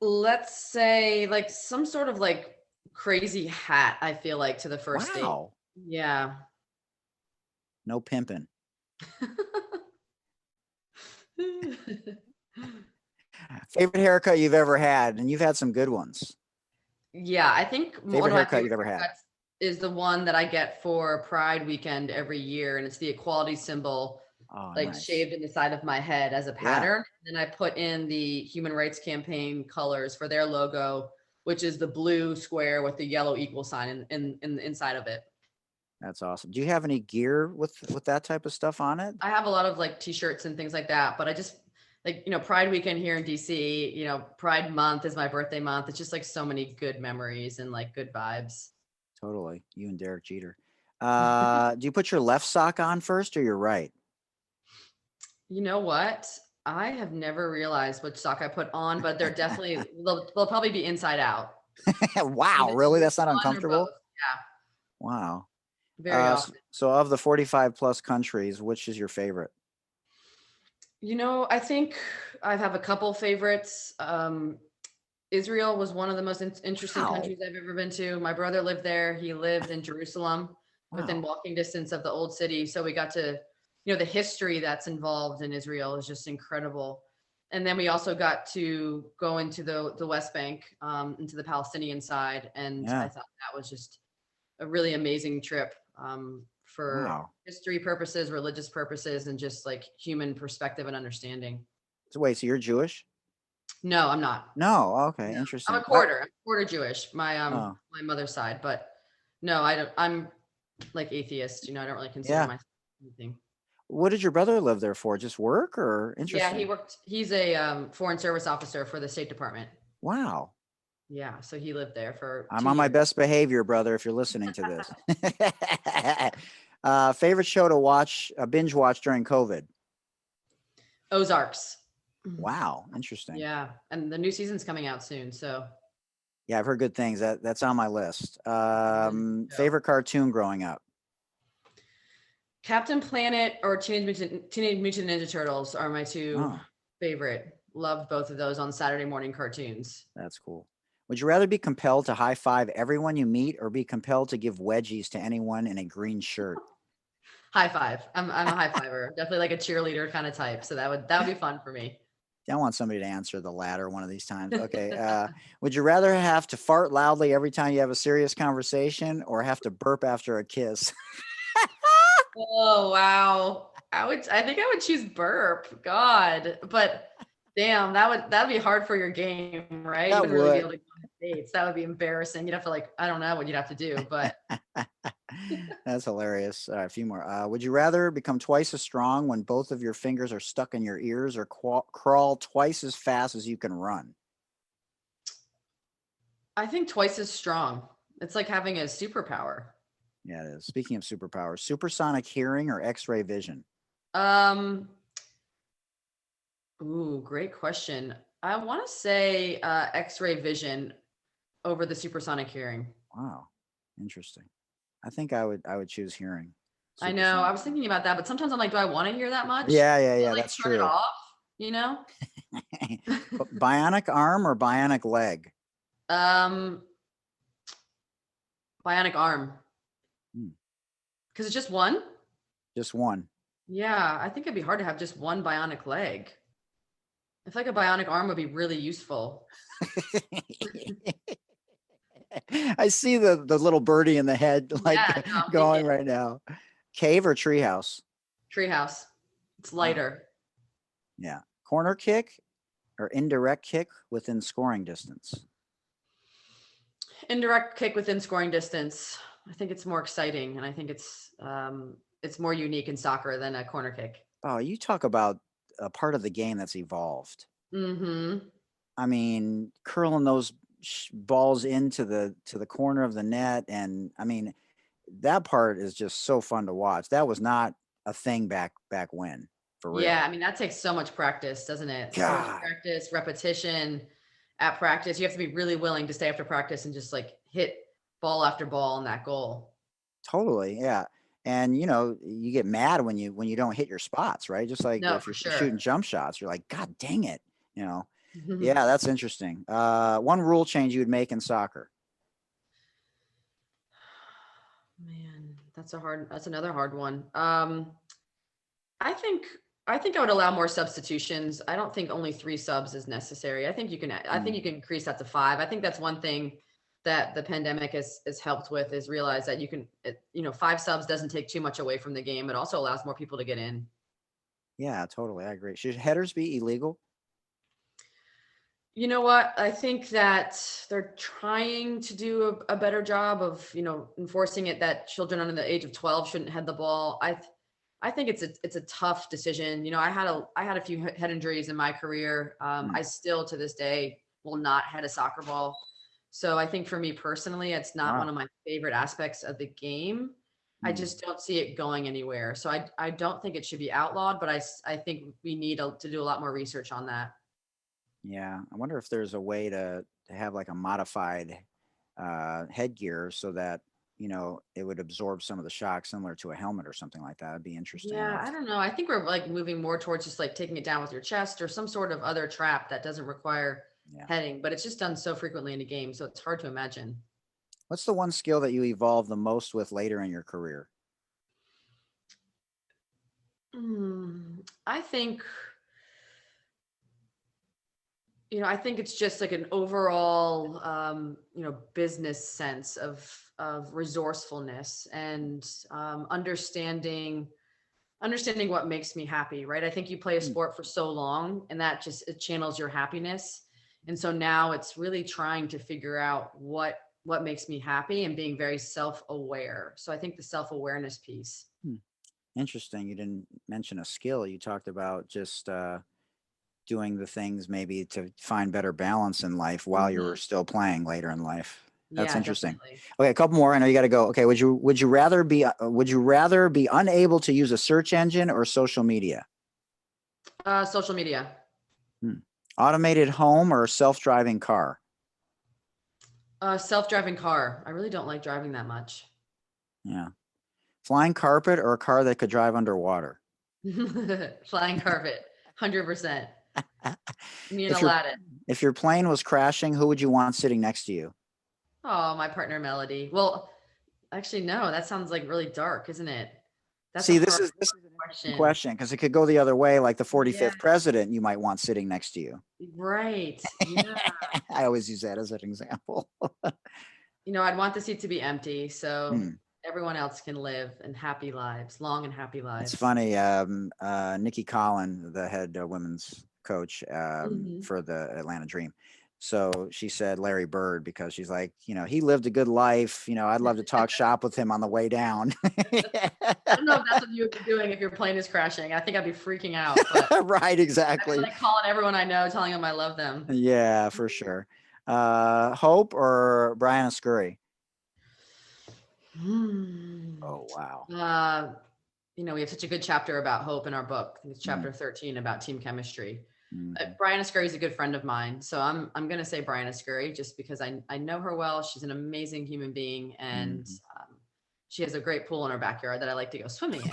Let's say like some sort of like crazy hat, I feel like, to the first date. Wow. Yeah. No pimping. Favorite haircut you've ever had, and you've had some good ones. Yeah, I think Favorite haircut you've ever had is the one that I get for Pride weekend every year, and it's the equality symbol, like nice. shaved in the side of my head as a pattern. Yeah. And I put in the Human Rights Campaign colors for their logo, which is the blue square with the yellow equal sign in the inside of it. That's awesome. Do you have any gear with that type of stuff on it? I have a lot of like t-shirts and things like that, but I just like, Pride weekend here in DC, Pride month is my birthday month. It's just like so many good memories and like good vibes. Totally. You and Derek Jeter. Do you put your left sock on first or your right? You know what? I have never realized which sock I put on, but they're definitely, they'll probably be inside out. Wow. Really? That's not uncomfortable? Yeah. Wow. Very often. So of the 45 plus countries, which is your favorite? I think I have a couple favorites. Israel was one of the most interesting countries I've ever been to. My brother lived there. He lived in Jerusalem within walking distance of the old city. So we got to, the history that's involved in Israel is just incredible. And then we also got to go into the West Bank, into the Palestinian side. And I thought that was just a really amazing trip for history purposes, religious purposes, and just like human perspective and understanding. So wait, so you're Jewish? No, I'm not. No. Okay. No. Interesting. I'm a quarter Jewish, my mother's side, but no, I'm like atheist, I don't really consider myself anything. What did your brother live there for? Just work or interesting? Yeah, he's a foreign service officer for the State Department. Wow. Yeah, so he lived there for I'm on my best behavior, brother, if you're listening to this. Favorite show to watch, binge watch during COVID? Ozarks. Wow, interesting. Yeah, and the new season's coming out soon, so. Yeah, I've heard good things. That's on my list. Favorite cartoon growing up? Captain Planet or Teenage Mutant Ninja Turtles are my two favorite. Loved both of those on Saturday morning cartoons. That's cool. Would you rather be compelled to high five everyone you meet or be compelled to give wedgies to anyone in a green shirt? High five. I'm a high fiver. Definitely like a cheerleader kind of type. So that would be fun for me. I want somebody to answer the latter one of these times. Okay. Would you rather have to fart loudly every time you have a serious conversation or have to burp after a kiss? Oh, wow. I think I would choose burp. God. But damn, that'd be hard for your game, right? You wouldn't really be able to go on dates. That would be embarrassing. You'd have to I don't know what you'd have to do, but that's hilarious. A few more. Would you rather become twice as strong when both of your fingers are stuck in your ears or crawl twice as fast as you can run? I think twice as strong. It's like having a superpower. Yeah, it is. Speaking of superpowers, supersonic hearing or X-ray vision? Ooh, great question. I want to say X-ray vision over the supersonic hearing. Wow, interesting. I think I would choose hearing. I know. I was thinking about that, but sometimes I'm like, do I want to hear that much? Yeah. That's true. Turn it off, Bionic arm or bionic leg? Bionic arm. Because it's just one? Just one. Yeah, I think it'd be hard to have just one bionic leg. I feel like a bionic arm would be really useful. I see the little birdie in the head like Yeah, no, I'm going thinking right now. Cave or treehouse? treehouse. It's Wow. lighter. Yeah. Corner kick or indirect kick within scoring distance? Indirect kick within scoring distance. I think it's more exciting, and I think it's more unique in soccer than a corner kick. Oh, you talk about a part of the game that's evolved. Mm-hmm. I mean, curling those balls into the corner of the net, and I mean, that part is just so fun to watch. That was not a thing back when, for real. Yeah, I mean that takes so much practice, doesn't it? So much God, practice, repetition. At practice, you have to be really willing to stay after practice and just like hit ball after ball on that goal. totally, yeah. And you get mad when you don't hit your spots, right? Just like No, if for you're sure. shooting jump shots, you're like, God dang it, you know. Yeah, that's interesting. One rule change you would make in soccer. Man, that's another hard one. I think I think I would allow more substitutions. I don't think only 3 subs is necessary. I think Mm, you can increase that to 5. I think that's one thing that the pandemic has helped with, is realize that 5 subs doesn't take too much away from the game. It also allows more people to get in. yeah, totally. I agree. Should headers be illegal? You know what? I think that they're trying to do a better job of, enforcing it that children under the age of 12 shouldn't head the ball. I think it's a tough decision. I had a few head injuries in my career. Mm, I still to this day will not head a soccer ball. So I think for me personally, it's not one wow. of my favorite aspects of the game. I Mm, just don't see it going anywhere. So I don't think it should be outlawed, but I think we need to do a lot more research on that. yeah, I wonder if there's a way to have like a modified headgear so that it would absorb some of the shock, similar to a helmet or something like that. That'd be interesting. Yeah, I don't know. I think we're like moving more towards just like taking it down with your chest or some sort of other trap that doesn't require Yeah. heading, but it's just done so frequently in a game, so it's hard to imagine. What's the one skill that you evolved the most with later in your career? I think, I think it's just like an overall, business sense of resourcefulness and understanding what makes me happy, right? I think you play a Mm, sport for so long and that it channels your happiness. And so now it's really trying to figure out what makes me happy and being very self-aware. So I think the self-awareness piece. hmm. Interesting. You didn't mention a skill. You talked about just doing the things maybe to find better balance in life while you were Mhm. still playing later in life. That's Yeah, interesting. definitely. Okay, a couple more. I know you got to go. Okay, would you rather be unable to use a search engine or social media? Social media. Hmm. Automated home or self-driving car? Self-driving car. I really don't like driving that much. Yeah. Flying carpet or a car that could drive underwater? Flying carpet. 100%. Me and If your Aladdin. if your plane was crashing, who would you want sitting next to you? Oh, my partner Melody. Well, actually, no, that sounds like really dark, isn't it? That's a See, hard this is an interesting question. question because it could go the other way. Like the Yeah, 45th president, you might want sitting next to you. right. Yeah. I always use that as an example. I'd want the seat to be empty so Hmm. everyone else can live in happy lives, long and happy It's lives. funny. Nikki Collin, the head women's coach Mhm. for the Atlanta Dream. So she said Larry Bird because she's like, he lived a good life. I'd love to talk shop with him on the way down. I don't know if that's what you would be doing if your plane is crashing. I think I'd be freaking out, but Right, I'd be exactly. like calling everyone I know, telling them I love them. Yeah, for sure. Hope or Briana Scurry? Hmm. Oh, wow. Uh, we have such a good chapter about hope in our book. I think it's Mm, chapter 13 about team chemistry. mhm, Briana Scurry is a good friend of mine, so I'm gonna say Briana Scurry just because I know her well. She's an amazing human being, and mhm. she has a great pool in her backyard that I like to go swimming in.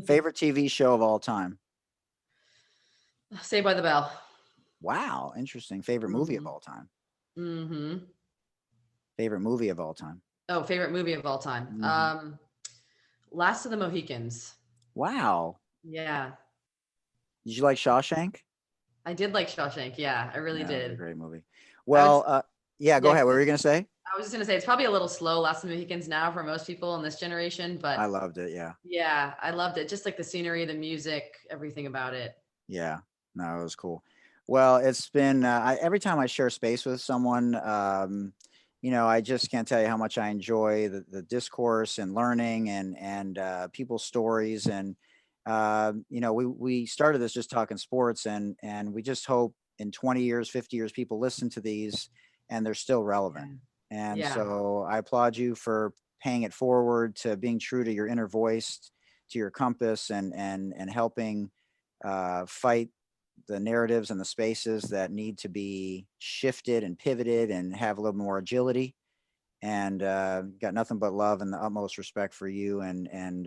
Favorite TV show of all time? Saved by the Bell. Wow, interesting. Favorite movie of Hmm. all time? Hmm. Favorite movie of all time? Oh, favorite movie of all time. Mhm. Last of the Mohicans. Wow. Yeah. Did you like Shawshank? I did like Shawshank. Yeah, I really Yeah, it was a did. great movie. I would, Well, yeah, go yeah, ahead. What were you going to say? I was just gonna say it's probably a little slow Last of the Mohicans now for most people in this generation, I but loved it. Yeah. yeah, I loved it. Just like the scenery, the music, everything about it. Yeah. No, it was cool. Well, it's been every time I share space with someone, I just can't tell you how much I enjoy the discourse and learning and people's stories. And we started this just talking sports, and we just hope in 20 years, 50 years, people listen to these and they're still relevant. Yeah. And Yeah. so I applaud you for paying it forward, to being true to your inner voice, to your compass, and helping fight the narratives and the spaces that need to be shifted and pivoted and have a little more agility. And got nothing but love and the utmost respect for you and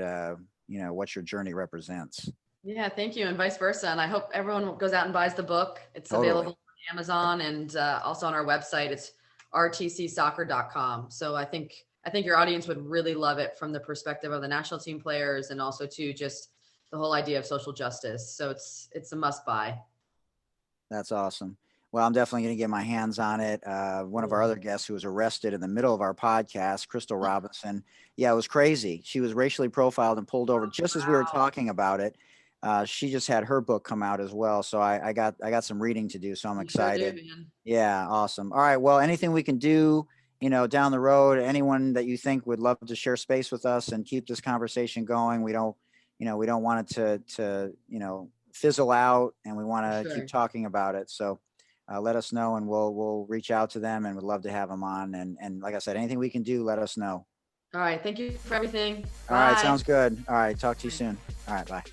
what your journey represents. Yeah, thank you, and vice versa. And I hope everyone goes out and buys the book. It's Totally. available on Amazon and also on our website. It's rtcsoccer.com. So I think your audience would really love it from the perspective of the national team players, and also too just the whole idea of social justice. So it's a must buy. That's awesome. Well, I'm definitely going to get my hands on it. One of our other guests who was arrested in the middle of our podcast, Crystal Robinson. Yeah, it was crazy. She was racially profiled and pulled over just as we were talking about it. She just had her book come out as well. So I got some reading to do. So I'm excited. Sure do, man. Yeah, awesome. All right. Well, anything we can do, down the road, anyone that you think would love to share space with us and keep this conversation going. We don't want it to fizzle out, and we want to keep talking about it. So let us know, and we'll reach out to them, and would love to have them on. And like I said, anything we can do, let us know. All right. Thank you for everything. All right. Sounds good. All right. Talk to you soon. All right. Bye.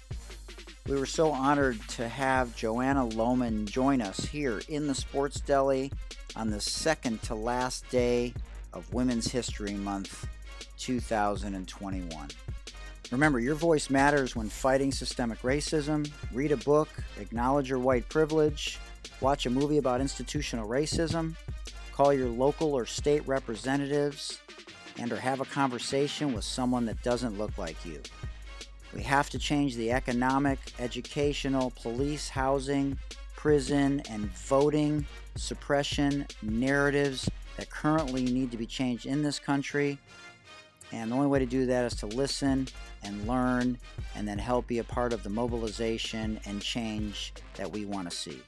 We were so honored to have Joanna Lohman join us here in the Sports Deli on the second to last day of Women's History Month 2021. Remember, your voice matters when fighting systemic racism. Read a book, acknowledge your white privilege, watch a movie about institutional racism, call your local or state representatives, or have a conversation with someone that doesn't look like you. We have to change the economic, educational, police, housing, prison, and voting suppression narratives that currently need to be changed in this country. And the only way to do that is to listen and learn, and then help be a part of the mobilization and change that we want to see.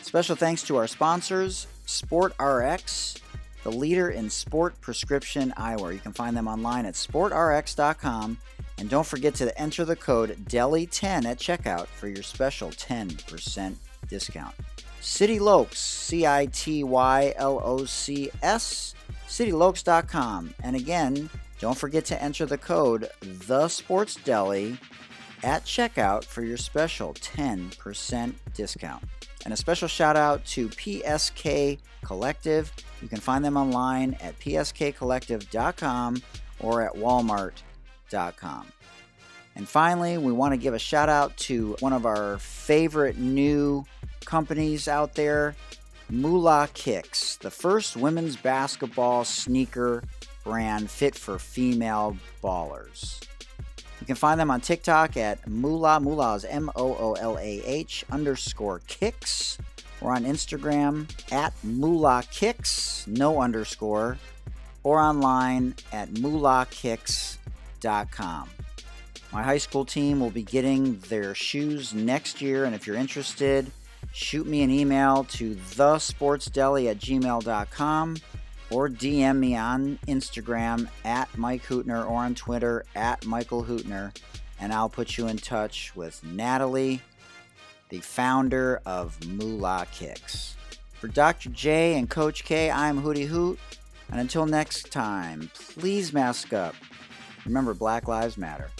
Special thanks to our sponsors, SportRx, the leader in sport prescription eyewear. You can find them online at sportrx.com. And don't forget to enter the code DELI10 at checkout for your special 10% discount. City Lokes, CITYLOCS, citylokes.com. And again, don't forget to enter the code THESPORTSDELI at checkout for your special 10% discount. And a special shout out to PSK Collective. You can find them online at pskcollective.com or at walmart.com. And finally, we want to give a shout out to one of our favorite new companies out there, Moolah Kicks, the first women's basketball sneaker brand fit for female ballers. You can find them on TikTok at Moolah. Moolah is MOOLAH_kicks, or on Instagram at Moolah Kicks, no underscore, or online at moolahkicks.com. My high school team will be getting their shoes next year, and if you're interested, shoot me an email to thesportsdeli@gmail.com or DM me on Instagram at Mike Hootner or on Twitter at Michael Hootner, and I'll put you in touch with Natalie, the founder of Moolah Kicks. For Dr. J and Coach K, I'm Hootie Hoot, and until next time, please mask up. Remember, Black Lives Matter.